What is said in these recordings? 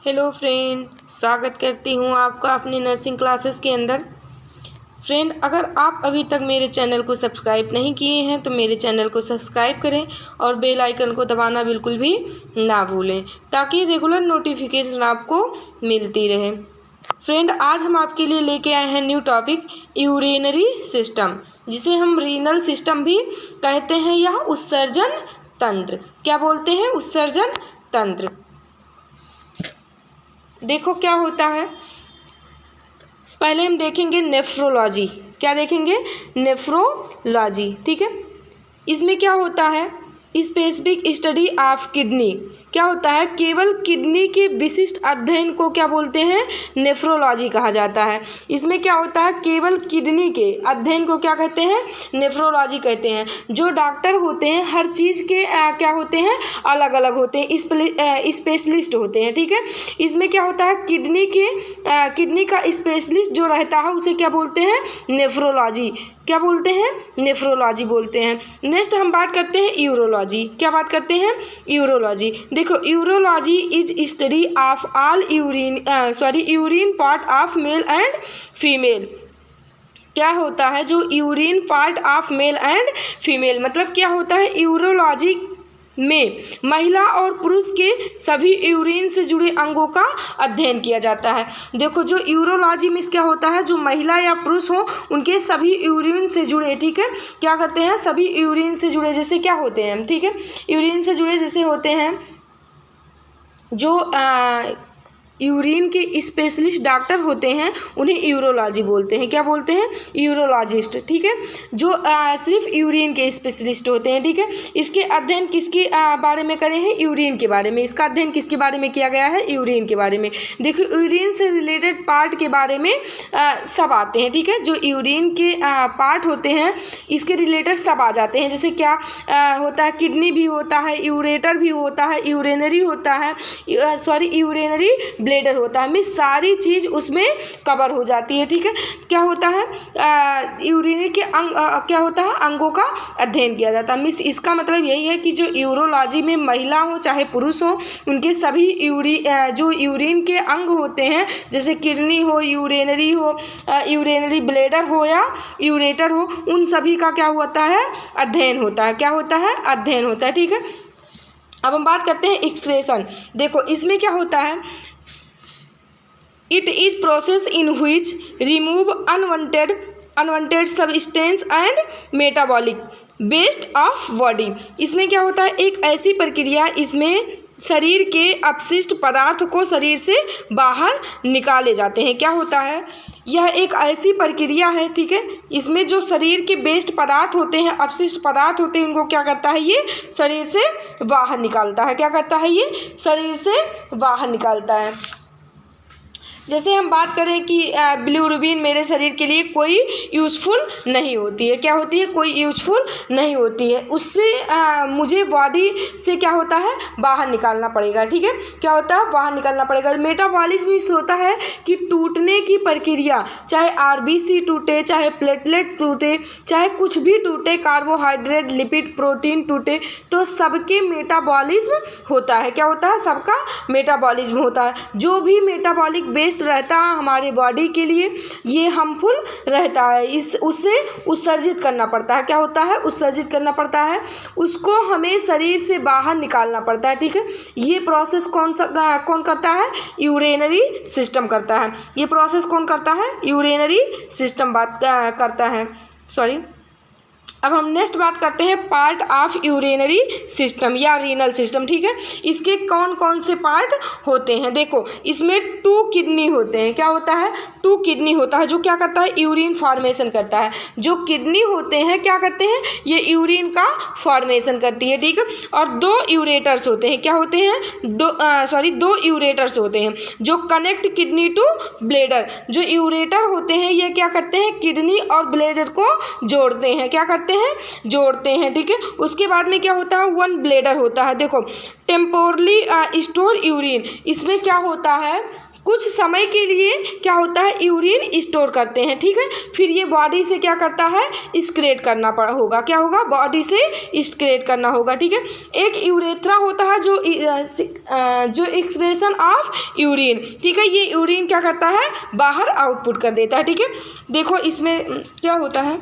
Hello friend, स्वागत करती हूँ आपका अपनी नर्सिंग क्लासेस के अंदर। फ्रेंड, अगर आप अभी तक मेरे चैनल को सब्सक्राइब नहीं किए हैं तो मेरे चैनल को सब्सक्राइब करें और बेल आइकन को दबाना बिल्कुल भी ना भूलें ताकि रेगुलर नोटिफिकेशन आपको मिलती रहे। फ्रेंड, आज हम आपके लिए लेके आए हैं न्यू टॉपिक यूरिनरी सिस्टम, जिसे हम रीनल सिस्टम भी कहते हैं या उत्सर्जन तंत्र। क्या बोलते हैं? उत्सर्जन तंत्र। देखो क्या होता है, पहले हम देखेंगे नेफ्रोलॉजी। क्या देखेंगे? नेफ्रोलॉजी। ठीक है, इसमें क्या होता है? Specific study of kidney. क्या होता है? केवल किडनी के विशिष्ट अध्ययन को क्या बोलते हैं? नेफ्रोलॉजी कहा जाता है। इसमें क्या होता है? केवल किडनी के अध्ययन को क्या कहते हैं? नेफ्रोलॉजी कहते हैं। जो डॉक्टर होते हैं हर चीज़ के क्या होते हैं? अलग अलग होते हैं, स्पेशलिस्ट होते हैं। ठीक है, इसमें क्या होता है? किडनी का स्पेशलिस्ट जो रहता है उसे क्या बोलते हैं? नेफ्रोलॉजी। क्या बोलते हैं? नेफ्रोलॉजी बोलते हैं। नेक्स्ट हम बात करते हैं यूरोलॉजी। क्या बात करते हैं? यूरोलॉजी। देखो, urology is study of all urine part of male and female. क्या होता है? जो urine part of male and female, मतलब क्या होता है? यूरोलॉजी में महिला और पुरुष के सभी यूरिन से जुड़े अंगों का अध्ययन किया जाता है। देखो, जो यूरोलॉजी में क्या होता है? जो महिला या पुरुष हो उनके सभी यूरिन से जुड़े, ठीक है, क्या कहते हैं? सभी यूरिन से जुड़े जैसे क्या होते हैं? ठीक है, यूरिन से जुड़े जैसे होते हैं जो यूरिन के स्पेशलिस्ट डॉक्टर होते हैं उन्हें यूरोलॉजी बोलते हैं। क्या बोलते हैं? यूरोलॉजिस्ट। ठीक है, जो सिर्फ यूरिन के स्पेशलिस्ट होते हैं। ठीक है, इसके अध्ययन किसके बारे में करे हैं? यूरिन के बारे में। इसका अध्ययन किसके बारे में किया गया है? यूरिन के बारे में। देखो, यूरिन से रिलेटेड पार्ट के बारे में सब आते हैं। ठीक है, जो यूरिन के पार्ट होते हैं इसके रिलेटेड सब आ जाते हैं। जैसे क्या होता है? किडनी भी होता है, यूरेटर भी होता है, यूरेनरी होता है, यूरेनरी ब्लेडर होता है। मिस सारी चीज़ उसमें कवर हो जाती है। ठीक है, क्या होता है? यूरिनरी के क्या होता है? अंगों का अध्ययन किया जाता है। मिस इसका मतलब यही है कि जो यूरोलॉजी में महिला हो चाहे पुरुष हो उनके सभी जो यूरिन के अंग होते हैं जैसे किडनी हो, यूरेनरी हो, यूरेनरी ब्लेडर हो या यूरेटर हो, उन सभी का क्या होता है? अध्ययन होता है। क्या होता है? अध्ययन होता है। ठीक है, अब हम बात करते हैं एक्सक्रेशन। देखो, इसमें क्या होता है? It is process in which remove unwanted substance and metabolic waste of body। इसमें क्या होता है? एक ऐसी प्रक्रिया, इसमें शरीर के अपशिष्ट पदार्थ को शरीर से बाहर निकाले जाते हैं। क्या होता है? यह एक ऐसी प्रक्रिया है, ठीक है, इसमें जो शरीर के वेस्ट पदार्थ होते हैं, अपशिष्ट पदार्थ होते हैं, उनको क्या करता है? ये शरीर से बाहर निकालता है। क्या करता है? ये शरीर से बाहर निकालता है। जैसे हम बात करें कि बिलिरुबिन मेरे शरीर के लिए कोई यूज़फुल नहीं होती है। क्या होती है? कोई यूज़फुल नहीं होती है। उससे मुझे बॉडी से क्या होता है? बाहर निकालना पड़ेगा। ठीक है, क्या होता है? बाहर निकालना पड़ेगा। मेटाबॉलिज्म इस होता है कि टूटने की प्रक्रिया, चाहे आरबीसी टूटे, चाहे प्लेटलेट टूटे, चाहे कुछ भी टूटे, कार्बोहाइड्रेट, लिपिड, प्रोटीन टूटे, तो सबके मेटाबॉलिज्म होता है। क्या होता है? सबका मेटाबॉलिज्म होता है। जो भी मेटाबॉलिक वेस्ट रहता है हमारे बॉडी के लिए ये हार्मफुल रहता है, उससे उत्सर्जित करना पड़ता है। क्या होता है? उत्सर्जित करना पड़ता है, उसको हमें शरीर से बाहर निकालना पड़ता है। ठीक है, ये प्रोसेस कौन करता है? यूरिनरी सिस्टम करता है। ये प्रोसेस कौन करता है? यूरिनरी सिस्टम करता है। अब हम नेक्स्ट बात करते हैं पार्ट ऑफ यूरिनरी सिस्टम या रीनल सिस्टम। ठीक है, इसके कौन कौन से पार्ट होते हैं? देखो, इसमें 2 किडनी होते हैं। क्या होता है? 2 किडनी होता है जो क्या करता है? यूरिन फॉर्मेशन करता है। जो किडनी होते हैं क्या करते हैं? ये यूरिन का फॉर्मेशन करती है। ठीक है, और 2 यूरेटर्स होते हैं। क्या होते हैं? 2 यूरेटर्स होते हैं जो कनेक्ट किडनी टू ब्लेडर। जो यूरेटर होते हैं ये क्या करते हैं? किडनी और ब्लेडर को जोड़ते हैं। क्या करते हैं? जोड़ते हैं। ठीक है, उसके बाद में क्या होता है? 1 ब्लेडर होता है। देखो, टेम्पोरली स्टोर यूरिन, इसमें क्या होता है? कुछ समय के लिए क्या होता है, यूरिन स्टोर करते हैं, ठीक है। फिर ये बॉडी से क्या करता है, एक्सक्रीट करना होगा, क्या होगा, बॉडी से एक्सक्रीट करना होगा, ठीक है। एक यूरेथ्रा होता है जो एक्सक्रीशन ऑफ यूरिन, ठीक है, ये यूरिन क्या करता है, बाहर आउटपुट कर देता है, ठीक है। देखो इसमें क्या होता है,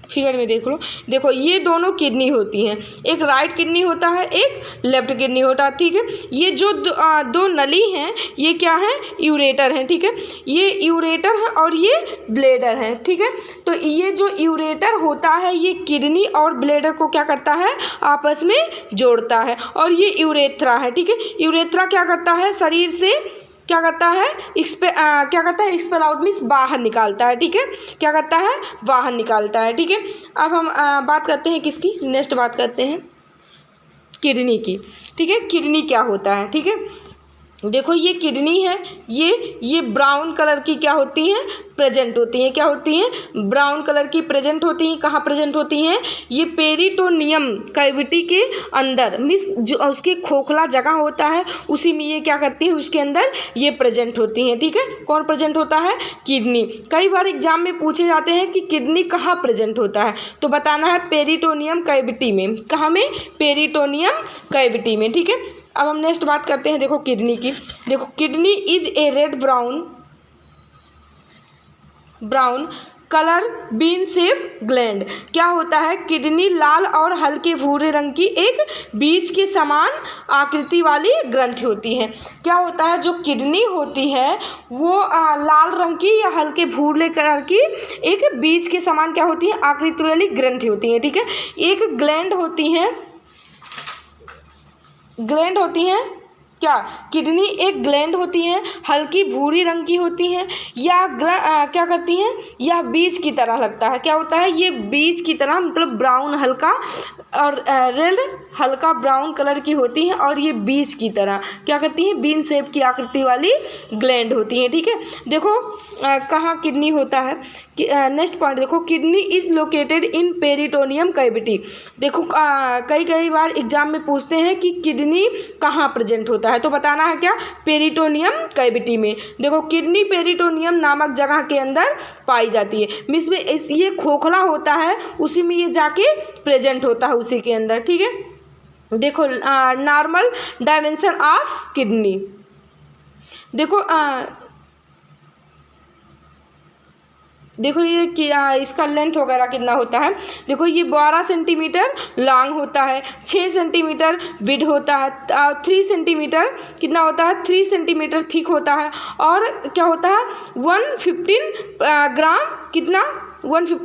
फिगर में देख लो, देखो ये दोनों किडनी होती हैं, एक राइट किडनी होता है, एक लेफ्ट किडनी होता है, ठीक है। ये जो दो नली हैं ये क्या है, यूरेटर हैं, ठीक है, ये यूरेटर है और ये ब्लेडर है, ठीक है। तो ये जो यूरेटर होता है ये किडनी और ब्लेडर को क्या करता है, आपस में जोड़ता है, और ये यूरेथ्रा है, ठीक है। यूरेथ्रा क्या करता है, शरीर से क्या करता है, क्या करता है, एक्सपेल मीन्स बाहर निकालता है, ठीक है, क्या करता है, बाहर निकालता है, ठीक है। अब हम बात करते हैं किसकी, नेक्स्ट बात करते हैं किडनी की, ठीक है। किडनी क्या होता है, ठीक है, देखो ये किडनी है, ये ब्राउन कलर की क्या होती हैं, प्रेजेंट होती हैं, क्या होती हैं, ब्राउन कलर की प्रेजेंट होती हैं। कहाँ प्रेजेंट होती हैं, ये पेरिटोनियम कैविटी के अंदर, मीन्स जो उसके खोखला जगह होता है उसी में ये क्या करती है, उसके अंदर ये प्रेजेंट होती हैं, ठीक है। कौन प्रेजेंट होता है, किडनी। कई बार एग्जाम में पूछे जाते हैं कि किडनी कहाँ प्रेजेंट होता है, तो बताना है पेरिटोनियम कैविटी में, कहाँ में, पेरिटोनियम कैविटी में, ठीक है। अब हम नेक्स्ट बात करते हैं, देखो किडनी की। देखो kidney is a red brown colour bean shape gland, क्या होता है, किडनी लाल और हल्के भूरे रंग की एक बीज के समान आकृति वाली ग्रंथि होती है। क्या होता है, जो किडनी होती है वो लाल रंग की या हल्के भूरे कलर की एक बीज के समान क्या होती है, आकृति वाली ग्रंथि होती है, ठीक है। एक ग्लैंड होती हैं, क्या, किडनी एक ग्लैंड होती हैं, हल्की भूरी रंग की होती हैं, या क्या करती हैं, या बीज की तरह लगता है, क्या होता है, ये बीज की तरह, मतलब ब्राउन हल्का और रेड हल्का ब्राउन कलर की होती हैं, और ये बीज की तरह क्या करती हैं, बीन शेप की आकृति वाली ग्लैंड होती हैं, ठीक है। देखो कहाँ किडनी होता है, नेक्स्ट पॉइंट देखो, kidney is located in peritoneum cavity. देखो कई बार एग्जाम में पूछते हैं कि किडनी कहाँ प्रेजेंट होता है, तो बताना है क्या, पेरिटोनियम कैविटी में। देखो किडनी पेरिटोनियम नामक जगह के अंदर पाई जाती है, मीन्स में ये खोखला होता है उसी में ये जाके प्रेजेंट होता है उसी के अंदर, ठीक है। देखो नॉर्मल डायमेंशन ऑफ किडनी, देखो ये इसका लेंथ वगैरह कितना होता है, देखो ये 12 सेंटीमीटर लॉन्ग होता है, 6 सेंटीमीटर विड होता है, 3 सेंटीमीटर कितना होता है, 3 सेंटीमीटर थिक होता है, और क्या होता है 150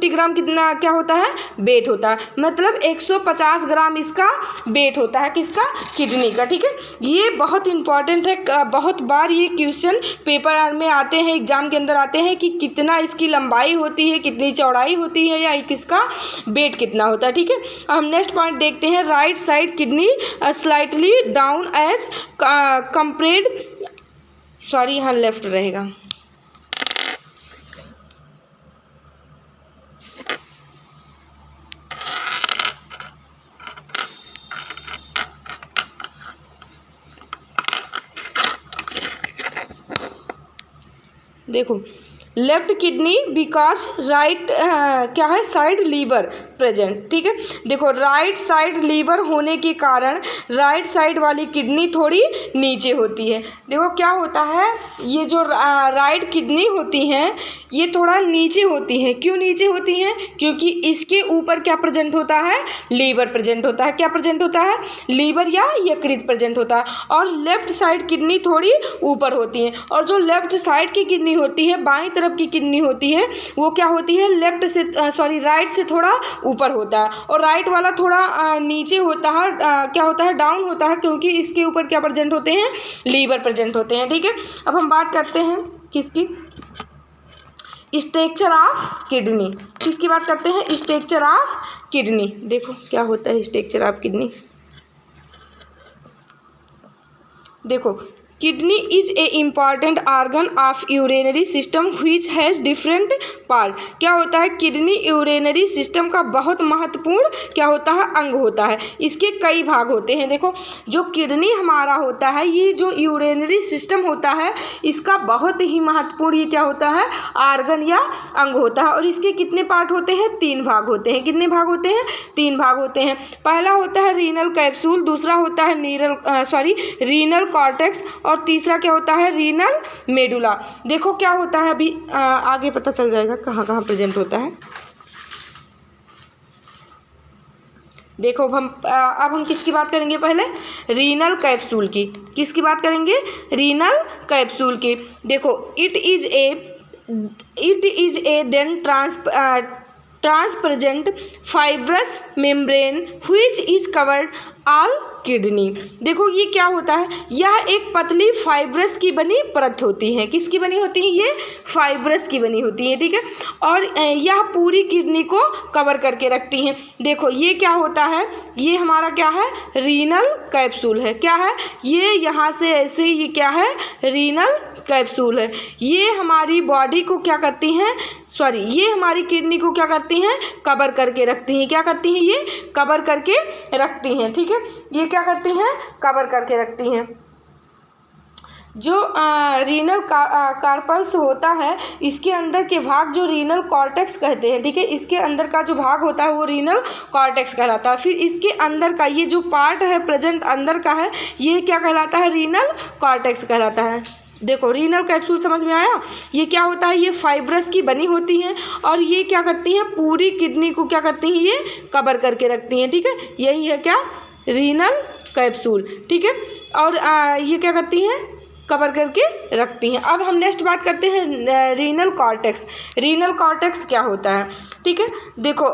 ग्राम कितना क्या होता है, वेट होता है, मतलब 150 ग्राम इसका वेट होता है, किसका, किडनी का, ठीक है। ये बहुत इंपॉर्टेंट है, बहुत बार ये क्वेश्चन पेपर में आते हैं, एग्जाम के अंदर आते हैं कि कितना इसकी लंबाई होती है, कितनी चौड़ाई होती है, या किसका वेट कितना होता है, ठीक है। हम नेक्स्ट पॉइंट देखते हैं, right side kidney slightly down as compared, sorry यहाँ लेफ्ट रहेगा, देखो लेफ्ट किडनी बिकॉज राइट क्या है, साइड लीवर प्रेजेंट, ठीक है। देखो राइट साइड लीवर होने के कारण राइट साइड वाली किडनी थोड़ी नीचे होती है। देखो क्या होता है, ये जो राइट किडनी होती हैं ये थोड़ा नीचे होती हैं, क्यों नीचे होती हैं, क्योंकि इसके ऊपर क्या प्रेजेंट होता है, लीवर प्रेजेंट होता है, क्या प्रेजेंट होता है, लीवर या यकृत प्रेजेंट होता है, और लेफ्ट साइड किडनी थोड़ी ऊपर होती है, और जो लेफ्ट साइड की किडनी होती है, बाईं तरफ की किडनी होती है, वो क्या होती है, राइट से थोड़ा ऊपर होता है, और राइट वाला थोड़ा नीचे होता है, क्या होता है, डाउन होता है, क्योंकि इसके ऊपर क्या प्रेजेंट होते हैं, लीवर प्रेजेंट होते हैं, ठीक है। अब हम बात करते हैं किसकी, स्ट्रक्चर ऑफ किडनी, किसकी बात करते हैं, स्ट्रक्चर ऑफ किडनी। देखो क्या होता है स्ट्रक्चर ऑफ किडनी, देखो kidney is a important organ of urinary system which has different part. क्या होता है, किडनी यूरिनरी सिस्टम का बहुत महत्वपूर्ण क्या होता है, अंग होता है। इसके कई भाग होते हैं। देखो जो किडनी हमारा होता है, ये जो यूरिनरी सिस्टम होता है, इसका बहुत ही महत्वपूर्ण ये क्या होता है, ऑर्गन या अंग होता है। और इसके कितने पार्ट होते हैं, 3 भाग होते हैं। कितने भाग होते हैं, 3 भाग होते हैं। पहला होता है रीनल कैप्सूल, दूसरा होता है रीनल कॉर्टेक्स, और तीसरा क्या होता है, रीनल मेडुला। देखो क्या होता है, अभी आगे पता चल जाएगा कहाँ कहाँ प्रेजेंट होता है। देखो अब हम किसकी बात करेंगे, पहले रीनल कैप्सूल की। किसकी बात करेंगे, रीनल कैप्सूल की। देखो it is a then transparent fibrous membrane which is covered all kidney. देखो ये क्या होता है, यह एक पतली फाइब्रस की बनी परत होती है। किसकी बनी होती है, ये फाइब्रस की बनी होती है, ठीक है। और यह पूरी किडनी को कवर करके रखती हैं। देखो ये क्या होता है, ये हमारा क्या है, रीनल कैप्सूल है। क्या है ये, यहाँ से ऐसे ये क्या है, रीनल कैप्सूल है। ये हमारी बॉडी को क्या करती हैं, ये हमारी किडनी को क्या करती हैं, कवर करके रखती हैं। क्या करती हैं, ये कवर करके रखती हैं, ठीक है। ये क्या करती हैं, कवर करके रखती हैं। जो रीनल कार्पल्स होता है, इसके अंदर के भाग जो रीनल कॉर्टेक्स कहते हैं, ठीक है। इसके अंदर का जो भाग होता है वो रीनल कॉर्टेक्स कहलाता है। फिर इसके अंदर का ये जो पार्ट है प्रेजेंट अंदर का है, ये क्या कहलाता है, रीनल कॉर्टेक्स कहलाता है। देखो रीनल कैप्सूल समझ में आया, ये क्या होता है, ये फाइब्रस की बनी होती हैं और ये क्या करती हैं, पूरी किडनी को क्या करती हैं, ये कवर करके रखती हैं, ठीक है। यही है क्या, रीनल कैप्सूल, ठीक है। और ये क्या करती हैं, कवर करके रखती हैं। अब हम नेक्स्ट बात करते हैं रीनल कॉर्टेक्स। रीनल कॉर्टेक्स क्या होता है, ठीक है। देखो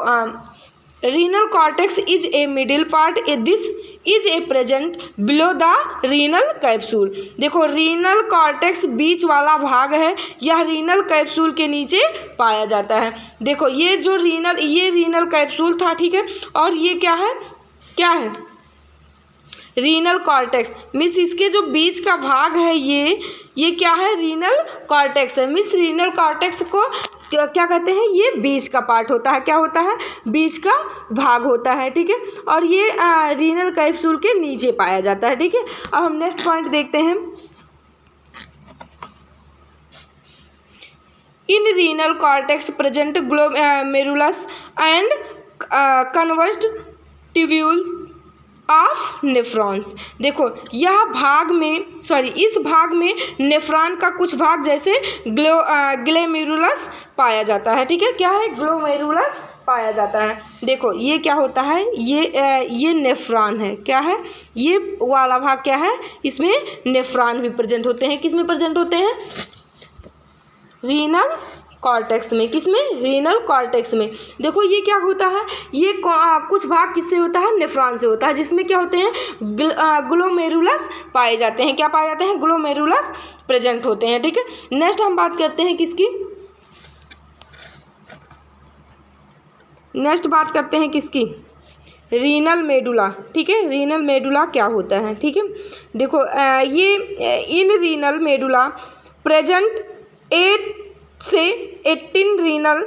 renal cortex is a middle part, this is a present below the renal capsule. देखो रीनल कॉर्टेक्स बीच वाला भाग है, यह रीनल कैप्सूल के नीचे पाया जाता है। देखो ये जो ये रीनल कैप्सूल था, ठीक है। और ये क्या है, रीनल कॉर्टेक्स मिस, इसके जो बीच का भाग है ये क्या है, रीनल कॉर्टेक्स है। मिस रीनल कॉर्टेक्स को क्या कहते हैं, ये बीच का पार्ट होता है। क्या होता है, बीच का भाग होता है, ठीक है। और ये रीनल कैप्सूल के नीचे पाया जाता है, ठीक है। अब हम नेक्स्ट पॉइंट देखते हैं। In renal cortex present glomerulus and conversed tubule of nephrons. देखो यह भाग में इस भाग में नेफ्रॉन का कुछ भाग जैसे ग्लोमेरुलस पाया जाता है, ठीक है। क्या है, ग्लोमेरुलस पाया जाता है। देखो ये क्या होता है, ये नेफ्रॉन है। क्या है, ये वाला भाग क्या है, इसमें नेफ्रॉन भी प्रेजेंट होते हैं। किस में प्रेजेंट होते हैं, रीनल कॉर्टेक्स में। किस में, रीनल कॉर्टेक्स में। देखो ये क्या होता है, ये कुछ भाग किससे होता है, नेफ्रॉन से होता है, जिसमें क्या होते हैं, ग्लोमेरुलस पाए जाते हैं। क्या पाए जाते हैं, ग्लोमेरुलस प्रेजेंट होते हैं, ठीक है। नेक्स्ट हम बात करते हैं किसकी, रीनल मेडुला, ठीक है। रीनल मेडुला क्या होता है, ठीक है। देखो ये इन रीनल मेडुला प्रेजेंट 8 से 18 रीनल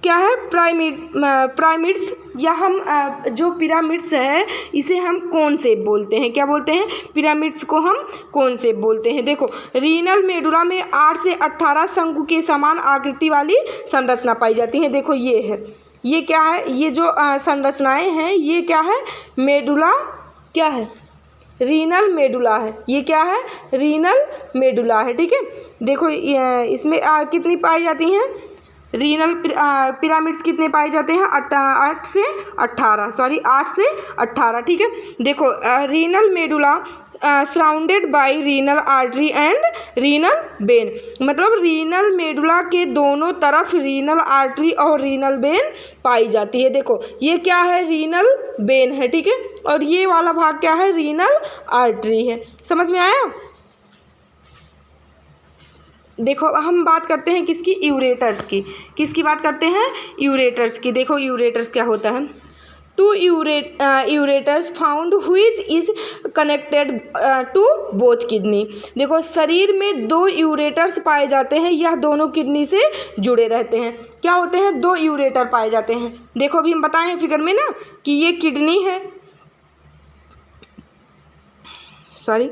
क्या है, पिरामिड्स, या हम जो पिरामिड्स है इसे हम कोन शेप बोलते हैं। क्या बोलते हैं, पिरामिड्स को हम कोन शेप बोलते हैं। देखो रीनल मेडुला में 8 से 18 शंकु के समान आकृति वाली संरचना पाई जाती है। देखो ये है, ये क्या है, ये जो संरचनाएं हैं ये क्या है, मेडुला, क्या है, रीनल मेडुला है। ये क्या है, रीनल मेडुला है, ठीक है। देखो इसमें कितनी पाई जाती हैं, रीनल पिरामिड्स कितने पाए जाते हैं, 8 से 18, ठीक है। देखो renal medulla surrounded by renal artery and renal vein, मतलब रीनल मेडुला के दोनों तरफ रीनल आर्टरी और रीनल वेन पाई जाती है। देखो ये क्या है, रीनल वेन है, ठीक है। और ये वाला भाग क्या है, रीनल आर्टरी है। समझ में आया। देखो हम बात करते हैं किसकी बात करते हैं, यूरेटर्स की। देखो यूरेटर्स क्या होता है, two ureters found which is connected to both kidney. देखो शरीर में 2 यूरेटर्स पाए जाते हैं, यह दोनों किडनी से जुड़े रहते हैं। क्या होते हैं? 2 यूरेटर पाए जाते हैं। देखो अभी हम बताए हैं फिगर में ना कि ये किडनी है, सॉरी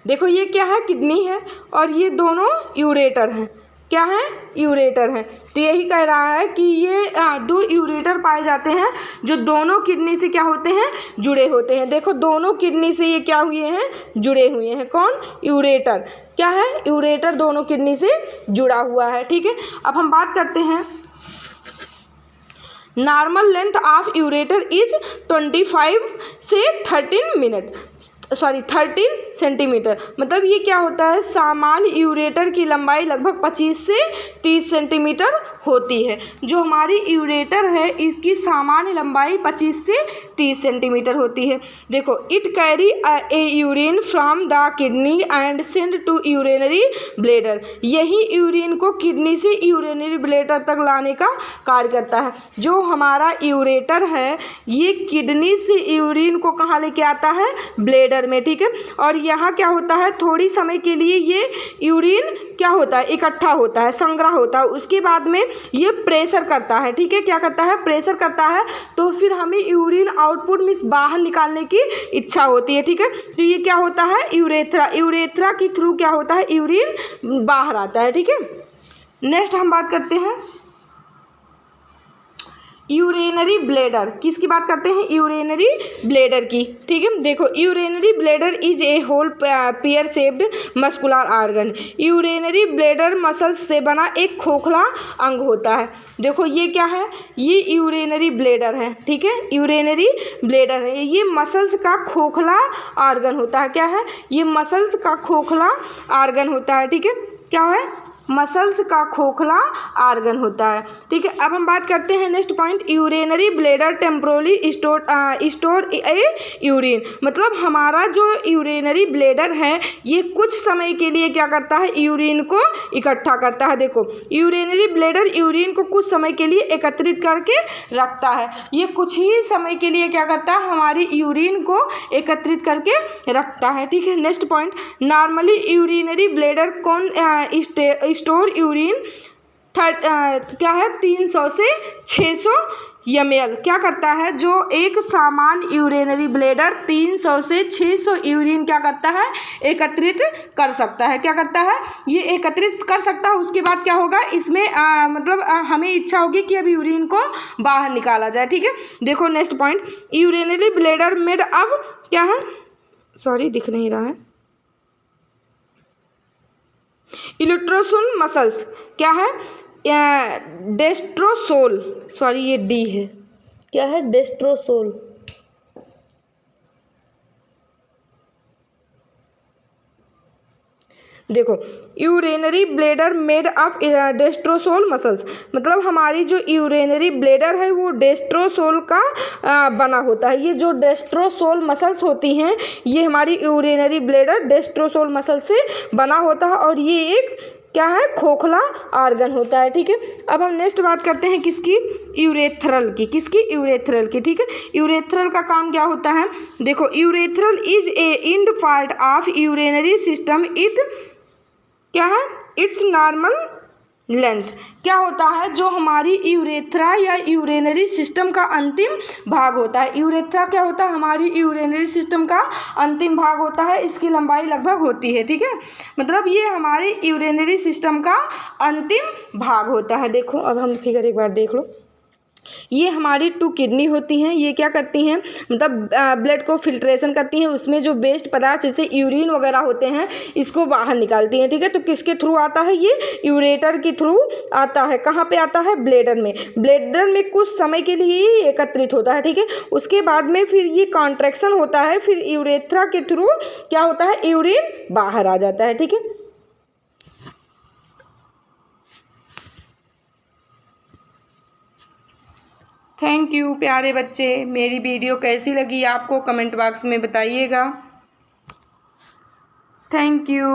देखो ये क्या है? किडनी है और ये दोनों यूरेटर हैं। क्या है? यूरेटर हैं। तो यही कह रहा है कि ये 2 यूरेटर पाए जाते हैं जो दोनों किडनी से क्या होते हैं? जुड़े होते हैं। देखो दोनों किडनी से ये क्या हुए हैं? जुड़े हुए हैं। कौन? यूरेटर। क्या है? यूरेटर दोनों किडनी से जुड़ा हुआ है। ठीक है, अब हम बात करते हैं normal length of ureter is 25 से 13 सेंटीमीटर। मतलब ये क्या होता है? सामान्य यूरेटर की लंबाई लगभग 25 से 30 सेंटीमीटर होती है। जो हमारी यूरेटर है इसकी सामान्य लंबाई 25 से 30 सेंटीमीटर होती है। देखो it carry a urine from the kidney and send to urinary bladder. यही यूरिन को किडनी से यूरिनरी ब्लैडर तक लाने का कार्य करता है। जो हमारा यूरेटर है ये किडनी से यूरिन को कहाँ लेके आता है? ब्लैडर में। ठीक है, और यहाँ क्या होता है? थोड़ी समय के लिए ये यूरिन क्या होता है? इकट्ठा होता है, संग्रह होता है। उसके बाद में ये प्रेशर करता है। ठीक है, क्या करता है? प्रेशर करता है। तो फिर हमें यूरिन आउटपुट में बाहर निकालने की इच्छा होती है। ठीक है, तो ये क्या होता है? यूरेथ्रा। यूरेथ्रा के थ्रू क्या होता है? यूरिन बाहर आता है। ठीक है, नेक्स्ट हम बात करते हैं यूरिनरी ब्लैडर। किसकी बात करते हैं? यूरिनरी ब्लैडर की। ठीक है, देखो urinary bladder is a hole pear shaped muscular organ. Urinary bladder muscles से बना एक खोखला अंग होता है। देखो ये क्या है? ये यूरिनरी ब्लैडर है। ठीक है, यूरिनरी ब्लैडर है, ये मसल्स का खोखला ऑर्गन होता है। क्या है? ये मसल्स का खोखला ऑर्गन होता है। ठीक है, क्या है? मसल्स का खोखला आर्गन होता है। ठीक है, अब हम बात करते हैं next point urinary bladder temporally store a urine. मतलब हमारा जो यूरिनरी ब्लैडर है ये कुछ समय के लिए क्या करता है? यूरिन को इकट्ठा करता है। देखो यूरिनरी ब्लैडर यूरिन को कुछ समय के लिए एकत्रित करके रखता है। ये कुछ ही समय के लिए क्या करता है? हमारी यूरिन को एकत्रित करके रखता है। ठीक है, next point normally urinary bladder कौन स्टोर यूरिन क्या है? 300 से 600 ml। क्या करता है? जो एक सामान्य यूरिनरी ब्लैडर 300 से 600 यूरिन क्या करता है? एकत्रित कर सकता है। क्या करता है? ये एकत्रित कर सकता है। उसके बाद क्या होगा? इसमें हमें इच्छा होगी कि अब यूरिन को बाहर निकाला जाए। ठीक है, देखो next point urinary bladder made अब क्या है? सॉरी दिख नहीं रहा है। इलेक्ट्रोसोल मसल्स क्या है? डेस्ट्रोसोल, सॉरी ये डी है। क्या है? डेस्ट्रोसोल। देखो urinary bladder made of detrusor muscles. मतलब हमारी जो यूरिनरी ब्लैडर है वो डेस्ट्रोसोल का बना होता है। ये जो डेस्ट्रोसोल मसल्स होती हैं ये हमारी यूरिनरी ब्लैडर डेस्ट्रोसोल मसल से बना होता है और ये एक क्या है? खोखला आर्गन होता है। ठीक है, अब हम नेक्स्ट बात करते हैं किसकी? यूरेथ्रल की। किसकी? यूरेथ्रल की। ठीक है, यूरेथ्रल का काम क्या होता है? देखो urethral is a end part of urinary system. It क्या है? It's normal length. क्या होता है? जो हमारी यूरेथ्रा या यूरिनरी सिस्टम का अंतिम भाग होता है। यूरेथ्रा क्या होता है? हमारी यूरिनरी सिस्टम का अंतिम भाग होता है। इसकी लंबाई लगभग होती है। ठीक है, मतलब ये हमारे यूरिनरी सिस्टम का अंतिम भाग होता है। देखो अब हम फिगर एक बार देख लो। ये हमारी 2 किडनी होती हैं। ये क्या करती हैं? मतलब ब्लड को फिल्ट्रेशन करती हैं। उसमें जो वेस्ट पदार्थ जैसे यूरिन वगैरह होते हैं इसको बाहर निकालती हैं। ठीक है, तो किसके थ्रू आता है? ये यूरेटर के थ्रू आता है। कहाँ पे आता है? ब्लैडर में। ब्लैडर में कुछ समय के लिए ये एकत्रित होता है। ठीक है, उसके बाद में फिर ये कॉन्ट्रैक्शन होता है। फिर यूरेथ्रा के थ्रू क्या होता है? यूरिन बाहर आ जाता है। ठीक है, थैंक यू प्यारे बच्चे। मेरी वीडियो कैसी लगी आपको कमेंट बॉक्स में बताइएगा। Thank you.